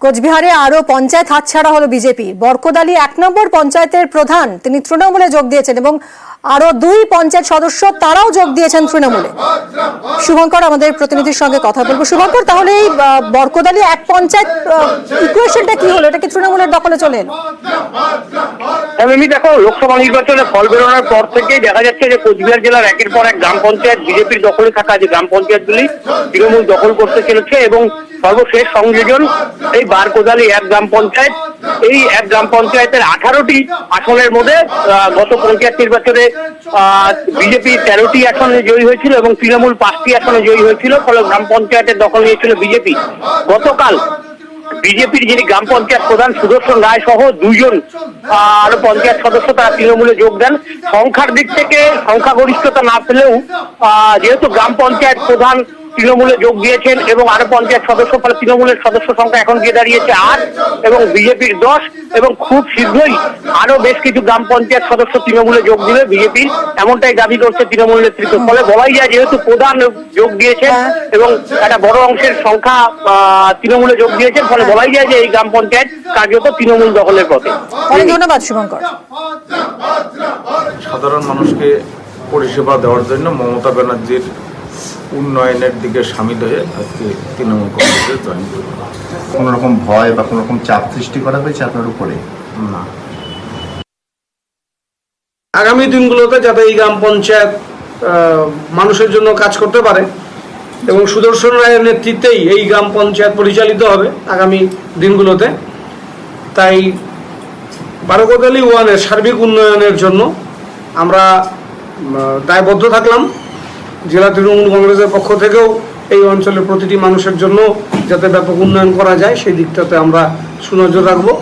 কোচবিহারে আরো পঞ্চায়েত হাতছাড়া হলো বিজেপি। বরকদালি 1 নম্বর পঞ্চায়েতের প্রধান তিনি তৃণমূলে যোগ দিয়েছেন এবং আরো 2 পঞ্চায়েত সদস্য তারাও যোগ দিয়েছেন তৃণমূলে। শুভঙ্কর আমাদের প্রতিনিধির সঙ্গে কথা বলবো। শুভঙ্কর, তাহলে এই বরকদালি 1 পঞ্চায়েত ইকুয়েশনটা কি হলো? এটা কি তৃণমূলের দখলে চলে এলো? এমনি দেখো, লোকসভা নির্বাচনে ফল বেরোনোর পর থেকেই দেখা যাচ্ছে যে কোচবিহার জেলার একের পর এক গ্রাম পঞ্চায়েত বিজেপির দখলে থাকা যে গ্রাম পঞ্চায়েতগুলি তৃণমূল দখল করতে চলেছে এবং সর্বশেষ সংযোজন এই বারকোদালি 1 গ্রাম পঞ্চায়েত। এই 1 গ্রাম পঞ্চায়েতের 18টি আসনের মধ্যে গত পঞ্চায়েত নির্বাচনে বিজেপি 13টি আসনে জয়ী হয়েছিল এবং তৃণমূল 5টি আসনে জয়ী হয়েছিল। ফলে গ্রাম পঞ্চায়েতের দখল নিয়েছিল বিজেপি। গতকাল বিজেপির যিনি গ্রাম পঞ্চায়েত প্রধান সুদর্শন রায় সহ 2 জন আরো পঞ্চায়েত সদস্য তারা তৃণমূলে যোগ দেন। সংখ্যার দিক থেকে সংখ্যাগরিষ্ঠতা না পেলেও যেহেতু গ্রাম পঞ্চায়েত প্রধান তৃণমূলে যোগ দিয়েছেন এবং আরো পঞ্চায়েত সদস্য, ফলে তৃণমূলের সদস্য সংখ্যা এখন গিয়ে দাঁড়িয়েছে 8 এবং বিজেপির 10 এবং খুব শীঘ্রই আরো বেশ কিছু গ্রাম পঞ্চায়েত সদস্য তৃণমূলে যোগ দিবে বিজেপির, এমনটাই দাবি করছে তৃণমূল নেতৃত্ব। ফলে বলাই যায় যেহেতু প্রধান যোগ দিয়েছেন এবং একটা বড় অংশের সংখ্যা তৃণমূলে যোগ দিয়েছেন, ফলে বলাই যায় যে এই গ্রাম পঞ্চায়েত কার্যত তৃণমূল দখলের পথে। অনেক ধন্যবাদ শুভঙ্কর। সাধারণ মানুষকে পরিষেবা দেওয়ার জন্য মমতা ব্যানার্জির উন্নয়নের দিকে সামিল হয়ে আজকে তৃণমূল কংগ্রেসে জয়েন করব। কোনো রকম ভয় বা কোনো রকম চাপ সৃষ্টি করা হয়েছে আপনার উপরে? না। আগামী দিনগুলোতে যাতে এই গ্রাম পঞ্চায়েত মানুষের জন্য কাজ করতে পারে এবং সুদর্শন রায়ের নেতৃত্বেই এই গ্রাম পঞ্চায়েত পরিচালিত হবে আগামী দিনগুলোতে, তাই বারকোদালি 1-এর সার্বিক উন্নয়নের জন্য আমরা দায়বদ্ধ থাকলাম। জেলা তৃণমূল কংগ্রেসের পক্ষ থেকেও এই অঞ্চলের প্রতিটি মানুষের জন্য যাতে ব্যাপক উন্নয়ন করা যায় সেই দিকটাতে আমরা সুনজর রাখবো।